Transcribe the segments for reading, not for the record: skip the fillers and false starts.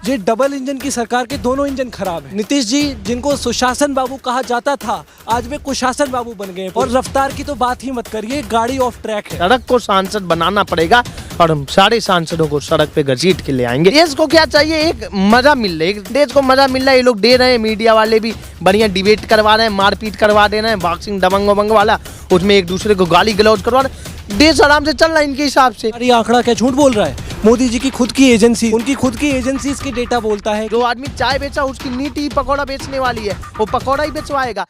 ये double engine की सरकार के दोनों इंजन खराब है। नीतीश जी जिनको सुशासन बाबू कहा जाता था, आज वे कुशासन बाबू बन गए। और रफ्तार की तो बात ही मत करिए, गाड़ी ऑफ ट्रैक है। सड़क को सांसद बनाना पड़ेगा और हम सारे सांसदों को सड़क पे घसीट के ले आएंगे। देश को क्या चाहिए, एक मजा मिल रहा है, देश को मजा मिल रहा है। ये लोग दे रहे हैं, मीडिया वाले भी बढ़िया डिबेट करवा रहे हैं, मारपीट करवा दे रहे हैं, बॉक्सिंग दबंग वबंग वाला, उसमें एक दूसरे को गाली गलौज करवा रहे हैं। देश आराम से चल रहा है इनके हिसाब से। ये आंकड़ा क्या झूठ बोल रहा है? मोदी जी की खुद की एजेंसी, उनकी खुद की एजेंसी इसकी डेटा बोलता है। जो आदमी चाय बेचा उसकी नीति पकौड़ा बेचने वाली है, वो पकौड़ा ही बेचवाएगा।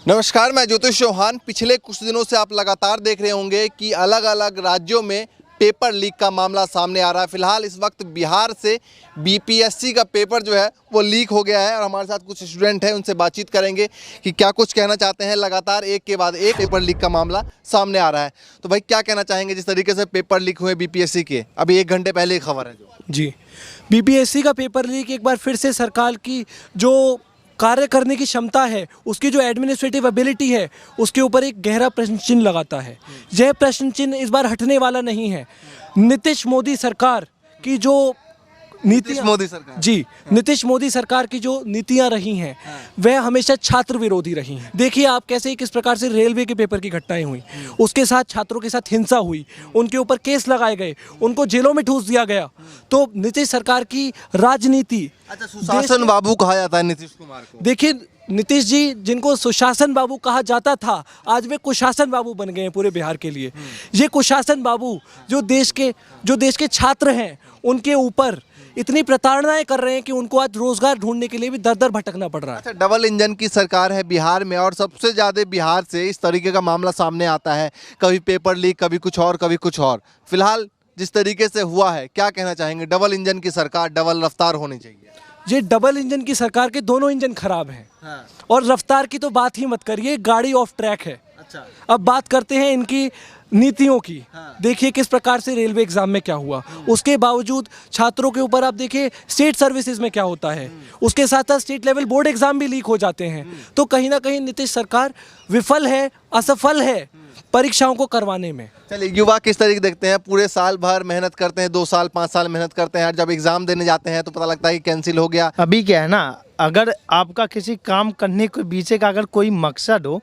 नमस्कार, मैं ज्योतिष चौहान। पिछले कुछ दिनों से आप लगातार देख रहे होंगे कि अलग अलग राज्यों में पेपर लीक का मामला सामने आ रहा है। फिलहाल इस वक्त बिहार से बीपीएससी का पेपर जो है वो लीक हो गया है और हमारे साथ कुछ स्टूडेंट हैं, उनसे बातचीत करेंगे कि क्या कुछ कहना चाहते हैं। लगातार एक के बाद एक पेपर लीक का मामला सामने आ रहा है, तो भाई क्या कहना चाहेंगे जिस तरीके से पेपर लीक हुए बीपीएससी के? अभी 1 घंटे पहले की खबर है जी, बीपीएससी का पेपर लीक एक बार फिर से सरकार की जो कार्य करने की क्षमता है, उसकी जो एडमिनिस्ट्रेटिव एबिलिटी है, उसके ऊपर एक गहरा प्रश्न चिन्ह लगाता है। यह प्रश्न चिन्ह इस बार हटने वाला नहीं है। नीतीश मोदी सरकार की जो नीतियां, नीतीश मोदी सरकार की जो नीतियां रही हैं, वह हमेशा छात्र विरोधी रही हैं। देखिए आप कैसे किस प्रकार से रेलवे के पेपर की घटनाएं हुई, उसके साथ छात्रों के साथ हिंसा हुई, उनके ऊपर केस लगाए गए, उनको जेलों में ठूस दिया गया। तो नीतीश सरकार की राजनीति, अच्छा, सुशासन बाबू कहा जाता है नीतीश कुमार को। देखिए नीतीश जी जिनको सुशासन बाबू कहा जाता था, आज वे कुशासन बाबू बन गए हैं पूरे बिहार के लिए। ये कुशासन बाबू जो देश के छात्र हैं, उनके ऊपर इतनी प्रताड़नाएं कर रहे हैं कि उनको आज रोजगार ढूंढने के लिए भी दर दर भटकना पड़ रहा है। अच्छा, डबल इंजन की सरकार है बिहार में और सबसे ज़्यादा बिहार से इस तरीके का मामला सामने आता है, कभी पेपर लीक, कभी कुछ और, कभी कुछ और। फिलहाल जिस तरीके से हुआ है, क्या कहना चाहेंगे? डबल इंजन की सरकार, डबल रफ्तार होनी चाहिए। ये डबल इंजन की सरकार के दोनों इंजन खराब हैं। और रफ्तार की तो बात ही मत करिए, गाड़ी ऑफ ट्रैक है। अच्छा, अब बात करते हैं इनकी नीतियों की। देखिए किस प्रकार से रेलवे एग्जाम में क्या हुआ, उसके बावजूद छात्रों के ऊपर आप देखिए स्टेट सर्विसेज में क्या होता है, उसके साथ साथ स्टेट लेवल बोर्ड एग्जाम भी लीक हो जाते हैं। तो कहीं ना कहीं नीतीश सरकार विफल है, असफल है परीक्षाओं को करवाने में। चलिए, युवा किस तरीके देखते हैं? पूरे साल भर मेहनत करते हैं, 2 साल 5 साल मेहनत करते हैं, जब एग्जाम देने जाते हैं तो पता लगता है कि कैंसिल हो गया। अभी क्या है ना, अगर आपका किसी काम करने के पीछे का अगर कोई मकसद हो,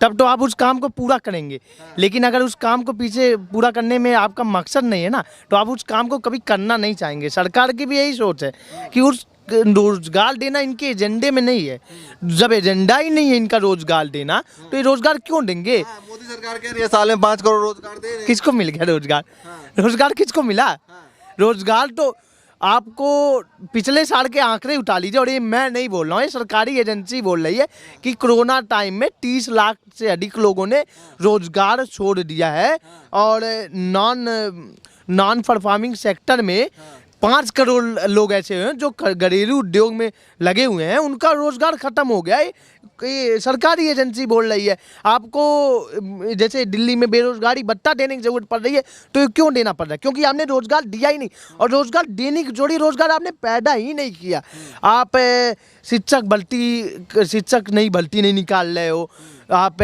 तब तो आप उस काम को पूरा करेंगे। लेकिन अगर उस काम को पीछे पूरा करने में आपका मकसद नहीं है ना, तो आप उस काम को कभी करना नहीं चाहेंगे। सरकार की भी यही सोच है कि उस रोजगार देना इनके एजेंडे में नहीं है। जब एजेंडा ही नहीं है इनका रोजगार देना, तो ये रोजगार क्यों देंगे? मोदी सरकार कह रही है साल में 5 करोड़ रोजगार दे रहे हैं। किसको मिल गया रोजगार? रोजगार किसको मिला? रोजगार तो आपको पिछले साल के आंकड़े उठा लीजिए, और ये मैं नहीं बोल रहा हूँ, ये सरकारी एजेंसी बोल रही है कि कोरोना टाइम में 30 लाख से अधिक लोगों ने रोजगार छोड़ दिया है। और नॉन परफॉर्मिंग सेक्टर में 5 करोड़ लोग ऐसे हैं जो घरेलू उद्योग में लगे हुए हैं, उनका रोजगार खत्म हो गया है। ये सरकारी एजेंसी बोल रही है। आपको जैसे दिल्ली में बेरोजगारी भत्ता देने की जरूरत पड़ रही है, तो ये क्यों देना पड़ रहा है? क्योंकि आपने रोजगार दिया ही नहीं, और रोजगार देने की जोड़ी रोजगार आपने पैदा ही नहीं किया। आप शिक्षक नहीं भर्ती नहीं निकाल रहे हो, आप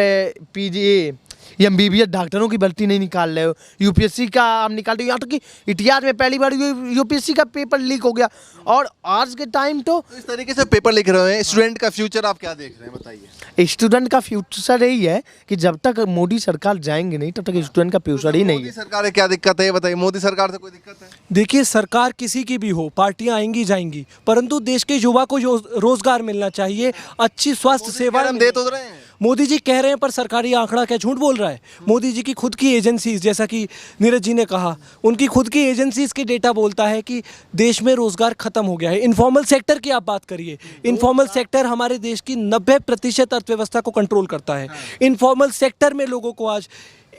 पीजी एमबीबीएस डॉक्टरों की भर्ती नहीं निकाल रहे हो, यूपीएससी का आप निकाल रहे हो। यहाँ तक कि इतिहास में पहली बार यूपीएससी का पेपर लीक हो गया। और आज के टाइम तो इस तरीके से पेपर लिख रहे हैं। स्टूडेंट का फ्यूचर आप क्या देख रहे हैं, बताइए? स्टूडेंट का फ्यूचर यही है कि जब तक मोदी सरकार जाएंगे नहीं, तब तक स्टूडेंट का फ्यूचर ही नहीं है। मोदी सरकार है, क्या दिक्कत है ये बताइए? मोदी सरकार से कोई दिक्कत है? देखिए सरकार किसी की भी हो, पार्टियां आएंगी जाएंगी, परंतु देश के युवा को रोजगार मिलना चाहिए, अच्छी स्वास्थ्य सेवा हम दे तो रहे हैं। मोदी जी कह रहे हैं, पर सरकारी आंकड़ा क्या झूठ बोल रहा है? मोदी जी की खुद की एजेंसीज, जैसा कि नीरज जी ने कहा, उनकी खुद की एजेंसीज के डेटा बोलता है कि देश में रोजगार खत्म हो गया है। इनफॉर्मल सेक्टर की आप बात करिए, इनफॉर्मल सेक्टर हमारे देश की 90% अर्थव्यवस्था को कंट्रोल करता है। इनफॉर्मल सेक्टर में लोगों को आज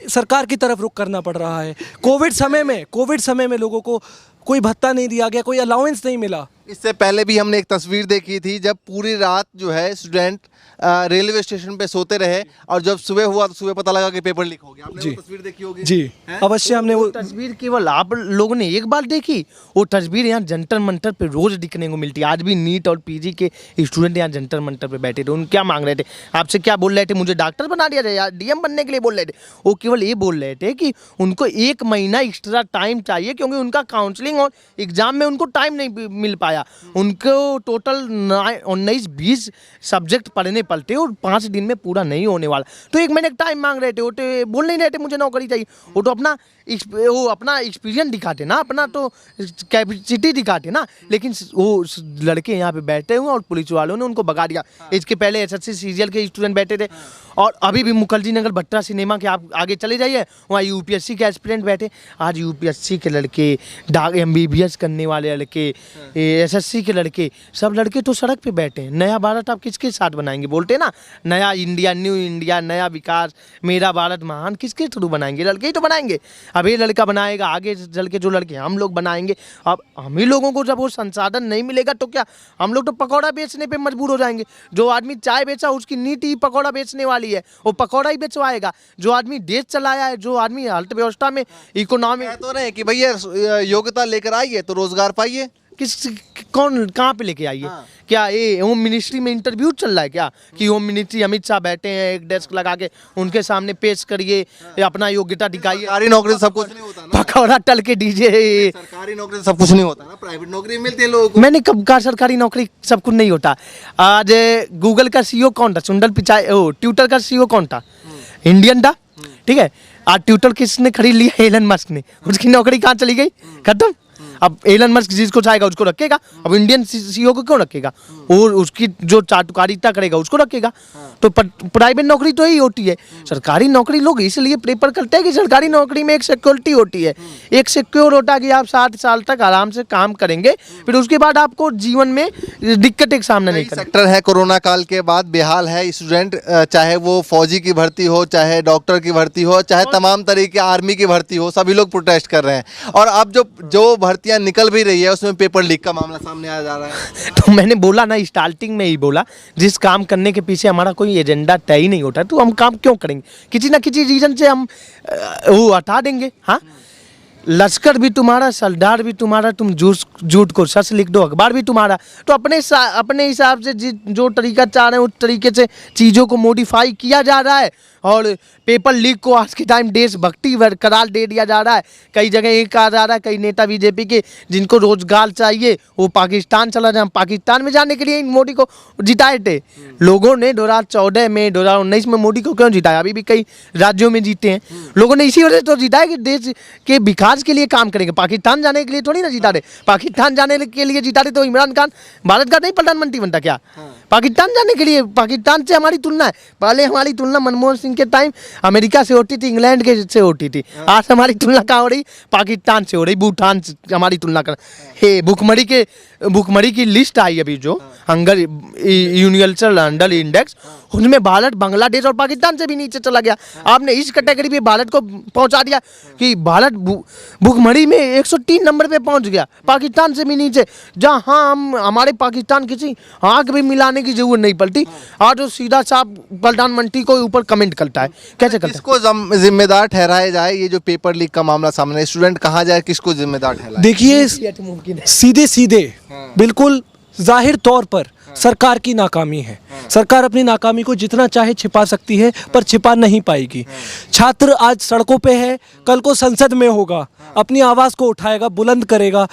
सरकार की तरफ रुख करना पड़ रहा है। कोविड समय में लोगों को कोई भत्ता नहीं दिया गया, कोई अलाउंस नहीं मिला। इससे पहले भी हमने एक तस्वीर देखी थी जब पूरी रात जो है स्टूडेंट रेलवे स्टेशन पे सोते रहे और जब सुबह हुआ तो सुबह पता लगा कि पेपर लीक हो गया। आपने वो तस्वीर देखी होगी? जी अवश्य हमने वो तस्वीर केवल आप लोगों ने एक बार देखी, वो तस्वीर यहाँ जंतर मंतर पे रोज दिखने को मिलती है। आज भी नीट और पीजी के स्टूडेंट यहाँ जंतर मंतर पे बैठे थे। उन क्या मांग रहे थे? आपसे क्या बोल रहे थे? मुझे डॉक्टर बना दिया जाए या डीएम बनने के लिए बोल रहे थे? वो केवल ये बोल रहे थे कि उनको 1 महीना एक्स्ट्रा टाइम चाहिए, क्योंकि उनका काउंसलिंग और एग्जाम में उनको टाइम नहीं मिल पाया। उनको टोटल 19-20 सब्जेक्ट पढ़ने पड़ते और 5 दिन में पूरा नहीं होने वाला। तो 1 महीने का टाइम मांग रहे थे। वो तो बोल नहीं रहे थे मुझे नौकरी चाहिए। वो तो अपना एक्सपीरियंस दिखाते ना, अपना तो कैपेसिटी दिखाते ना। लेकिन वो लड़के यहाँ पे बैठे हुए और पुलिस वालों ने उनको भगा दिया। इसके पहले एसएससी सीजीएल के स्टूडेंट बैठे थे और अभी भी मुखर्जी नगर भट्टा सिनेमा के आप आगे चले जाइए, वहाँ यूपीएससी के एस्पिरेंट बैठे। आज यूपीएससी के लड़के, एमबीबीएस करने वाले लड़के, एसएससी के लड़के, सब लड़के तो सड़क पे बैठे हैं। नया भारत आप किसके साथ बनाएंगे? बोलते हैं ना, नया इंडिया, न्यू इंडिया, नया विकास, मेरा भारत महान, किसके थ्रू बनाएंगे? लड़के ही तो बनाएंगे। अब ये लड़का बनाएगा, आगे चल के जो लड़के हम लोग बनाएंगे। अब हम ही लोगों को जब वो संसाधन नहीं मिलेगा तो क्या हम लोग तो पकौड़ा बेचने पे मजबूर हो जाएंगे। जो आदमी चाय बेचा उसकी नीति ही पकौड़ा बेचने वाली है, वो पकौड़ा ही बेचवाएगा। जो आदमी देश चलाया है, जो आदमी अर्थव्यवस्था में इकोनॉमी तो नहीं कि भैया योग्यता लेकर आइए तो रोजगार पाइए। कौन कहाँ पे लेके आइए? क्या ये होम मिनिस्ट्री में इंटरव्यू चल रहा है क्या कि होम मिनिस्ट्री अमित शाह बैठे हैं एक डेस्क लगा के, उनके सामने पेश करिए, अपना योग्यता दिखाइए? सरकारी नौकरी से सब कुछ नहीं होता ना। पकौड़ा टल के दीजिए। सरकारी नौकरी से सब कुछ नहीं होता ना, प्राइवेट नौकरी मिलती है लोगों को। मैंने कब कहा सरकारी नौकरी सब कुछ नहीं होता? आज गूगल का सीईओ कौन था? सुंदर पिचाई। ट्विटर का सीईओ कौन था? इंडियन था, ठीक है। आज ट्विटर किसने खरीद लिया? एलन मस्क ने। उसकी नौकरी कहाँ चली गई? खत्म। अब एलन मस्क जिसको चाहेगा उसको रखेगा। अब इंडियन सीईओ को क्यों रखेगा? और उसकी जो चाटुकारिता करेगा उसको रखेगा। तो प्राइवेट नौकरी तो यही होती है। सरकारी नौकरी लोग इसलिए प्रेफर करते हैं कि सरकारी नौकरी में एक सिक्योरिटी होती है, एक सिक्योर होता है कि आप 60 साल तक आराम से काम करेंगे, फिर उसके बाद आपको जीवन में दिक्कत एक सामना नहीं करेगी। सेक्टर है कोरोना काल के बाद बेहाल है। स्टूडेंट चाहे वो फौजी की भर्ती हो, चाहे डॉक्टर की भर्ती हो, चाहे तमाम तरीके आर्मी की भर्ती हो, सभी लोग प्रोटेस्ट कर रहे हैं। और अब जो भर्तियां निकल भी रही है उसमें पेपर लीक का मामला सामने आ जा रहा है। तो मैंने बोला ना, स्टार्टिंग में ही बोला, जिस काम करने के पीछे हमारा कोई एजेंडा तय ही नहीं होता तो हम काम क्यों करेंगे? किसी ना किसी रीजन से हम वो हटा देंगे। हाँ, लश्कर भी तुम्हारा, सरदार भी तुम्हारा, तुम झूठ को सच लिख दो, अखबार भी तुम्हारा। तो अपने हिसाब से जो तरीका चाह रहे हैं उस तरीके से चीज़ों को मॉडिफाई किया जा रहा है और पेपर लीक को आज के टाइम देशभक्ति करार दे दिया जा रहा है। कई जगह ये कहा जा रहा है, कई नेता बीजेपी के जिनको रोजगार चाहिए वो पाकिस्तान चला जाए। पाकिस्तान में जाने के लिए मोदी को जिताए थे लोगों ने। 2014 में, 2019 में मोदी को क्यों जिताया? अभी भी कई राज्यों में जीते हैं लोगों ने। इसी वजह से तो जिताया कि देश के विकास के लिए काम करेंगे। पाकिस्तान जाने के लिए थोड़ी ना जिता रहे। पाकिस्तान जाने के लिए जिता रहे तो इमरान खान भारत का नहीं प्रधानमंत्री बनता क्या? पाकिस्तान जाने के लिए, पाकिस्तान से हमारी तुलना है। पहले हमारी तुलना मनमोहन सिंह के टाइम अमेरिका से होती थी, इंग्लैंड के से होती थी। आज हमारी तुलना कहाँ हो रही? पाकिस्तान से हो रही, भूटान से हमारी तुलना कर। हे भुखमरी की लिस्ट आई अभी जो हंगर यूनिवर्सल हंगर इंडेक्स, उसमें भारत बांग्लादेश और पाकिस्तान से भी नीचे चला गया। आपने इस कैटेगरी पे भारत को पहुंचा दिया कि भारत भुखमरी में 103 नंबर पे पहुंच गया, पाकिस्तान से भी नीचे। जहां हम हमारे पाकिस्तान किसी आंख भी मिलाने की जरूरत नहीं पड़ती। आज वो सीधा साफ प्रधानमंत्री को ऊपर कमेंट करता है। कैसे करता है? किसको जिम्मेदार ठहराया जाए? ये जो पेपर लीक का मामला सामने, स्टूडेंट कहाँ जाए, किसको जिम्मेदार ठहराए? देखिए सीधे बिल्कुल जाहिर तौर पर सरकार की नाकामी है। सरकार अपनी नाकामी को जितना चाहे छिपा सकती है पर छिपा नहीं पाएगी। छात्र आज सड़कों पे है, कल को संसद में होगा, अपनी आवाज को उठाएगा, बुलंद करेगा।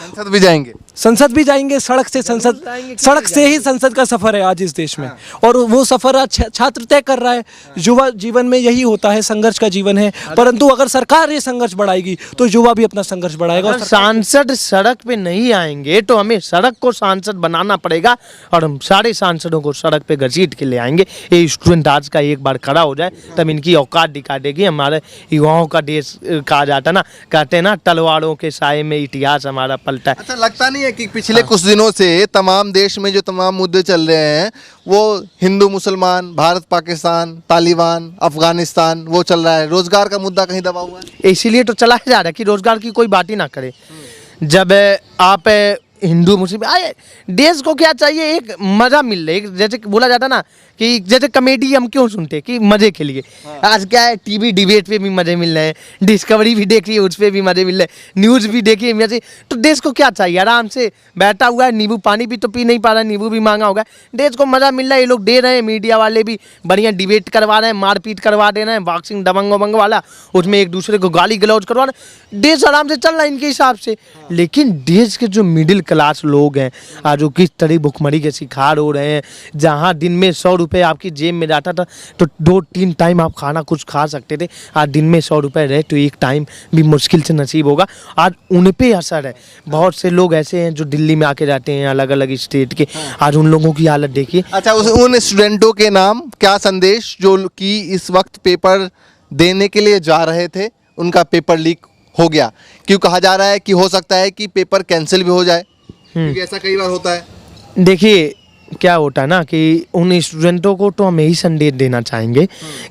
संसद भी जाएंगे, सड़क से संसद, सड़क से ही संसद का सफर है आज इस देश में। और वो सफर आज छात्र तय कर रहा है। युवा जीवन में यही होता है, संघर्ष का जीवन है। परंतु अगर सरकार ये संघर्ष बढ़ाएगी तो युवा भी अपना संघर्ष बढ़ाएगा। सांसद सड़क पे नहीं आएंगे तो हमें सड़क को सांसद बनाना पड़ेगा और हम सारे सांसदों को सड़क पे घसीट के ले आएंगे। ये स्टूडेंट आज का एक बार खड़ा हो जाए तब इनकी औकात दिखा देगी। हमारे युवाओं का देश कहा जाता ना, कहते हैं ना, तलवारों के साए में इतिहास हमारा पलटा है। अच्छा, लगता नहीं है कि पिछले कुछ दिनों से तमाम देश में जो तमाम मुद्दे चल रहे हैं वो हिंदू मुसलमान, भारत पाकिस्तान, तालिबान, अफगानिस्तान, वो चल रहा है। रोजगार का मुद्दा कहीं दबा हुआ है। इसीलिए तो चलाया जा रहा है कि रोजगार की कोई बात ही ना करे। जब आप हिंदू मुस्लिम आए, देश को क्या चाहिए? एक मज़ा मिल रहा है। जैसे बोला जाता ना कि जैसे कॉमेडी हम क्यों सुनते हैं कि मजे के लिए। आज क्या है, टीवी डिबेट पे भी मजे मिल रहे हैं, डिस्कवरी भी देख रही है उस पर भी मजे मिल रहे हैं, न्यूज़ भी देखिए मजे। तो देश को क्या चाहिए, आराम से बैठा हुआ है, नींबू पानी भी तो पी नहीं पा रहा है, नींबू भी महंगा होगा, देश को मजा मिल रहा है, ये लोग दे रहे हैं। मीडिया वाले भी बढ़िया डिबेट करवा रहे हैं, मारपीट करवा दे रहे हैं, बॉक्सिंग दबंग वबंग वाला, उसमें एक दूसरे को गाली गलौज करवा रहे हैं, देश आराम से चल रहा है इनके हिसाब से। लेकिन देश के जो मिडिल क्लास लोग हैं आज जो किस तरह भुखमरी के शिकार हो रहे हैं, जहाँ दिन में 100 रुपये आपकी जेब में जाता था तो 2-3 टाइम आप खाना कुछ खा सकते थे, आज दिन में 100 रुपये रहे तो एक टाइम भी मुश्किल से नसीब होगा। आज उन पे असर है। बहुत से लोग ऐसे हैं जो दिल्ली में आके जाते हैं अलग अलग स्टेट के, आज उन लोगों की हालत देखिए। अच्छा, उन स्टूडेंटों के नाम क्या संदेश जो कि इस वक्त पेपर देने के लिए जा रहे थे, उनका पेपर लीक हो गया। क्यों कहा जा रहा है कि हो सकता है कि पेपर कैंसिल भी हो जाए, क्योंकि ऐसा कई बार होता है। देखिए क्या होता है ना कि उन स्टूडेंटों को तो हम यही संदेश देना चाहेंगे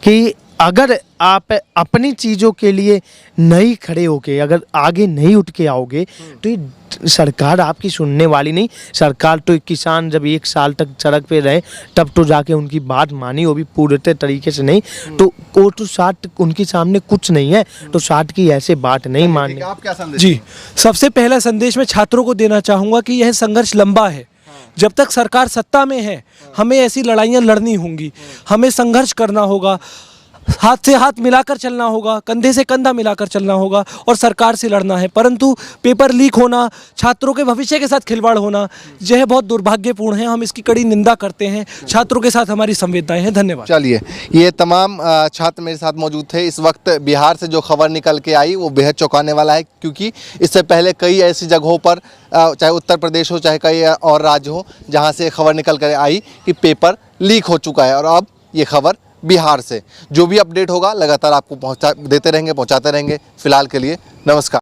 कि अगर आप अपनी चीज़ों के लिए नहीं खड़े होके अगर आगे नहीं उठ के आओगे तो ये सरकार आपकी सुनने वाली नहीं। सरकार तो किसान जब 1 साल तक सड़क पे रहे तब तो जाके उनकी बात मानी, वो भी पूरे तरीके से नहीं, तो वो तो 60 उनके सामने कुछ नहीं है, तो 60 की ऐसे बात नहीं माननी। आप क्या संदेश? जी, सबसे पहला संदेश मैं छात्रों को देना चाहूँगा कि यह संघर्ष लंबा है। जब तक सरकार सत्ता में है हमें ऐसी लड़ाइयाँ लड़नी होंगी, हमें संघर्ष करना होगा, हाथ से हाथ मिलाकर चलना होगा, कंधे से कंधा मिलाकर चलना होगा और सरकार से लड़ना है। परंतु पेपर लीक होना, छात्रों के भविष्य के साथ खिलवाड़ होना, यह बहुत दुर्भाग्यपूर्ण है। हम इसकी कड़ी निंदा करते हैं। छात्रों के साथ हमारी संवेदनाएं हैं। धन्यवाद। चलिए, ये तमाम छात्र मेरे साथ मौजूद थे। इस वक्त बिहार से जो खबर निकल के आई वो बेहद चौंकाने वाला है, क्योंकि इससे पहले कई ऐसी जगहों पर चाहे उत्तर प्रदेश हो चाहे कई और राज्य हो जहाँ से खबर निकल कर आई कि पेपर लीक हो चुका है, और अब ये खबर बिहार से। जो भी अपडेट होगा लगातार आपको देते रहेंगे, पहुंचाते रहेंगे। फिलहाल के लिए नमस्कार।